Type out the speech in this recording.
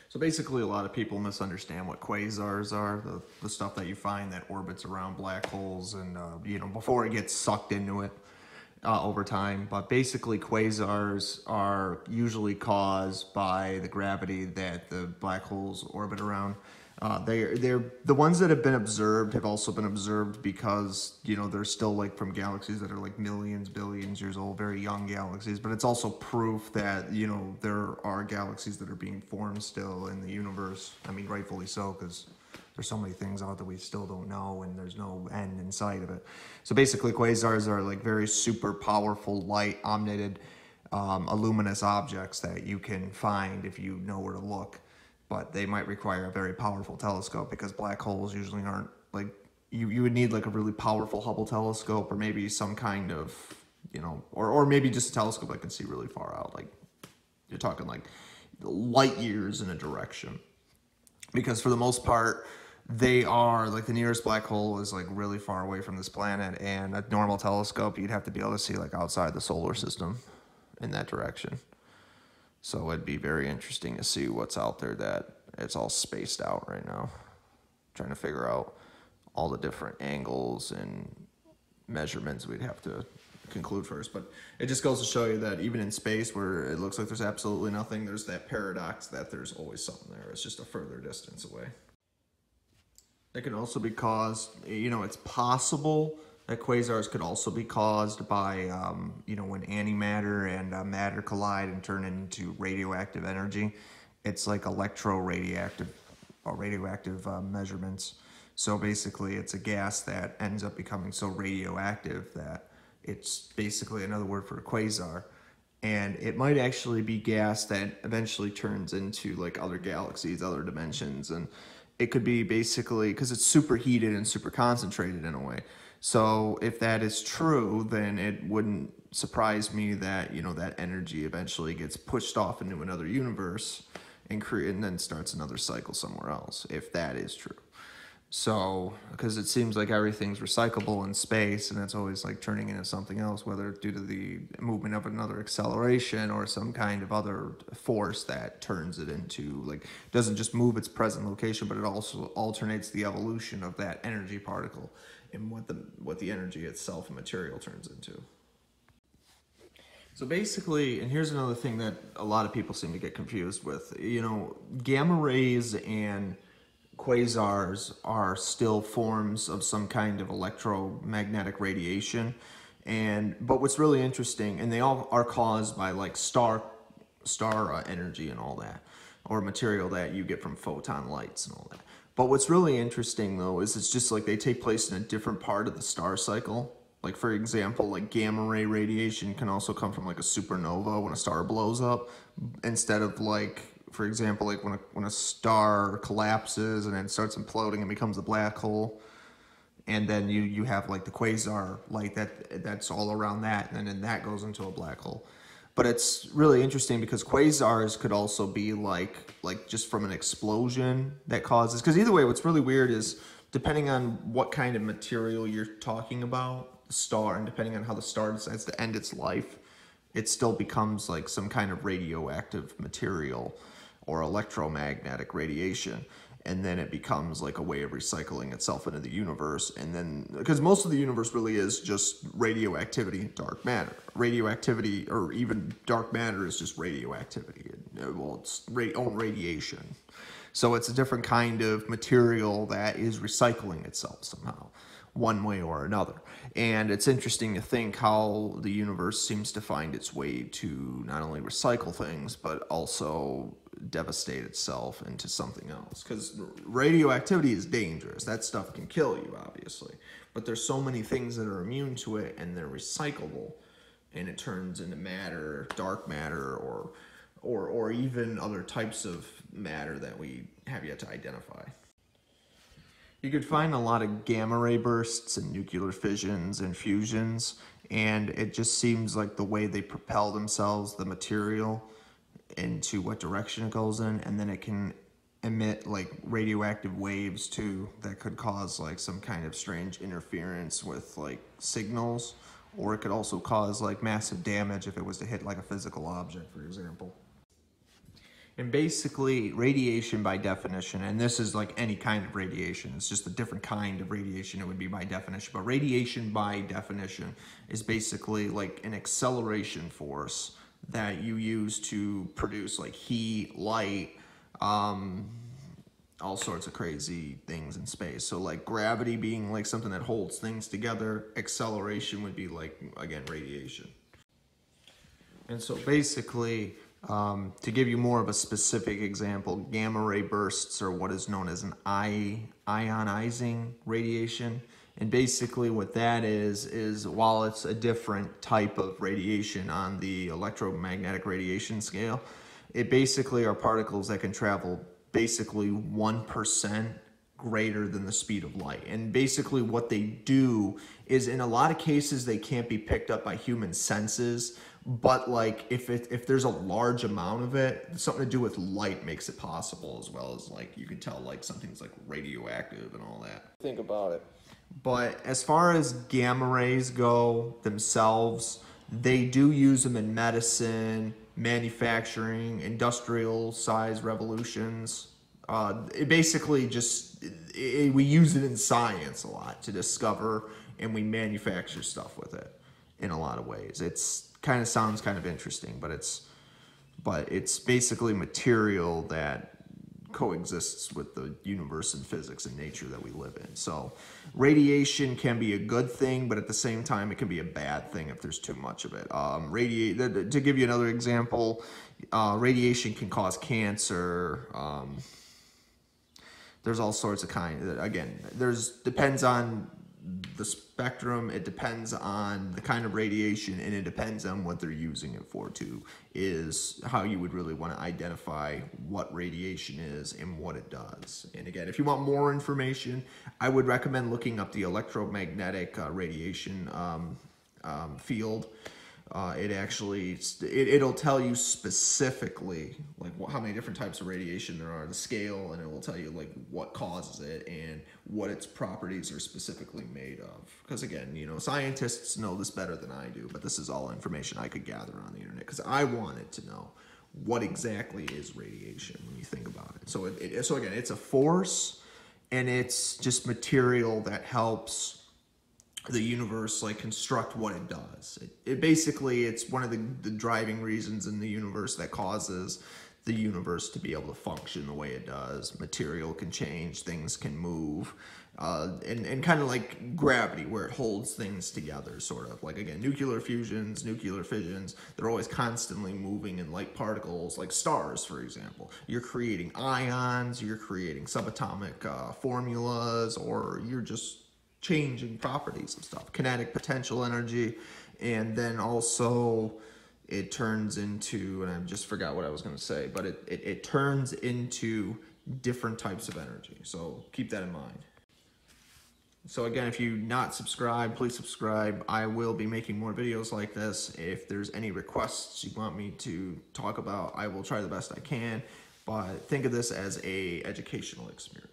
So basically, a lot of people misunderstand what quasars are, the stuff that you find that orbits around black holes and, before it gets sucked into it over time. But basically, quasars are usually caused by the gravity that the black holes orbit around. They're the ones that have been observed have also been observed because they're still like from galaxies that are like millions, billions years old, very young galaxies. But it's also proof that there are galaxies that are being formed still in the universe. I mean, rightfully so, because there's so many things out that we still don't know, and there's no end in sight of it. So basically, quasars are like very super powerful light emitted luminous objects that you can find if you know where to look. But they might require a very powerful telescope because black holes usually aren't like, you would need like a really powerful Hubble telescope or maybe some kind of, or maybe just a telescope that can see really far out. Like you're talking like light years in a direction, because for the most part, they are like the nearest black hole is like really far away from this planet, and a normal telescope, you'd have to be able to see like outside the solar system in that direction. So it'd be very interesting to see what's out there that it's all spaced out right now. Trying to figure out all the different angles and measurements we'd have to conclude first. But it just goes to show you that even in space where it looks like there's absolutely nothing, there's that paradox that there's always something there. It's just a further distance away. It can also be caused, it's possible that quasars could also be caused by, when antimatter and matter collide and turn into radioactive energy. It's like radioactive measurements. So basically, it's a gas that ends up becoming so radioactive that it's basically another word for a quasar. And it might actually be gas that eventually turns into like other galaxies, other dimensions. And it could be basically, because it's superheated and super concentrated in a way. So if that is true, then it wouldn't surprise me that, that energy eventually gets pushed off into another universe and then starts another cycle somewhere else, if that is true. So, because it seems like everything's recyclable in space, and it's always like turning into something else, whether due to the movement of another acceleration or some kind of other force that turns it into, like, doesn't just move its present location, but it also alternates the evolution of that energy particle and what the energy itself and material turns into. So basically, and here's another thing that a lot of people seem to get confused with, gamma rays and quasars are still forms of some kind of electromagnetic radiation, but what's really interesting, and they all are caused by like star energy and all that, or material that you get from photon lights and all that. But what's really interesting though is it's just like they take place in a different part of the star cycle. Like for example, like gamma ray radiation can also come from like a supernova when a star blows up, instead of like, for example, like when a star collapses and then starts imploding and becomes a black hole, and then you have like the quasar light that's all around that, and then that goes into a black hole. But it's really interesting because quasars could also be like just from an explosion that causes, because either way, what's really weird is depending on what kind of material you're talking about, the star, and depending on how the star decides to end its life, it still becomes like some kind of radioactive material or electromagnetic radiation, and then it becomes like a way of recycling itself into the universe. And then, because most of the universe really is just radioactivity, dark matter. Radioactivity, or even dark matter, is just radioactivity. Well, it's own radiation. So it's a different kind of material that is recycling itself somehow, one way or another. And it's interesting to think how the universe seems to find its way to not only recycle things, but also devastate itself into something else. Because radioactivity is dangerous. That stuff can kill you, obviously. But there's so many things that are immune to it, and they're recyclable, and it turns into matter, dark matter, or even other types of matter that we have yet to identify. You could find a lot of gamma ray bursts and nuclear fissions and fusions, and it just seems like the way they propel themselves, the material, into what direction it goes in, and then it can emit like radioactive waves too that could cause like some kind of strange interference with like signals, or it could also cause like massive damage if it was to hit like a physical object, for example. And basically, radiation by definition, and this is like any kind of radiation, it's just a different kind of radiation, it would be by definition, but radiation by definition is basically like an acceleration force that you use to produce like heat, light, all sorts of crazy things in space. So like gravity being like something that holds things together, acceleration would be like, again, radiation. And so basically, to give you more of a specific example, gamma ray bursts are what is known as an ionizing radiation. And basically what that is while it's a different type of radiation on the electromagnetic radiation scale, it basically are particles that can travel basically 1% greater than the speed of light. And basically what they do is, in a lot of cases, they can't be picked up by human senses, but like if there's a large amount of it, something to do with light makes it possible, as well as like you can tell like something's like radioactive and all that. Think about it. But as far as gamma rays go themselves, they do use them in medicine, manufacturing, industrial size revolutions. It basically just, we use it in science a lot to discover, and we manufacture stuff with it in a lot of ways. It's kind of sounds kind of interesting, but it's basically material that coexists with the universe and physics and nature that we live in. So radiation can be a good thing, but at the same time it can be a bad thing if there's too much of it. To give you another example, radiation can cause cancer. There's all sorts of again, depends on the spectrum, it depends on the kind of radiation, and it depends on what they're using it for too, is how you would really want to identify what radiation is and what it does. And again, if you want more information, I would recommend looking up the electromagnetic radiation field. It'll tell you specifically like how many different types of radiation there are, the scale, and it will tell you like what causes it and what its properties are specifically made of. Because again, you know, scientists know this better than I do, but this is all information I could gather on the internet because I wanted to know what exactly is radiation when you think about it. So so again, it's a force, and it's just material that helps the universe like construct what it does. Basically, it's one of the driving reasons in the universe that causes the universe to be able to function the way it does. Material can change, things can move, and kind of like gravity, where it holds things together, sort of. Like, again, nuclear fusions, nuclear fissions, they're always constantly moving in light particles, like stars, for example. You're creating ions, you're creating subatomic formulas, or you're just changing properties of stuff, kinetic potential energy, and then also it turns into, and I just forgot what I was going to say, but it turns into different types of energy. So keep that in mind. So again, if you're not subscribed, please subscribe. I will be making more videos like this. If there's any requests you want me to talk about, I will try the best I can, but think of this as an educational experience.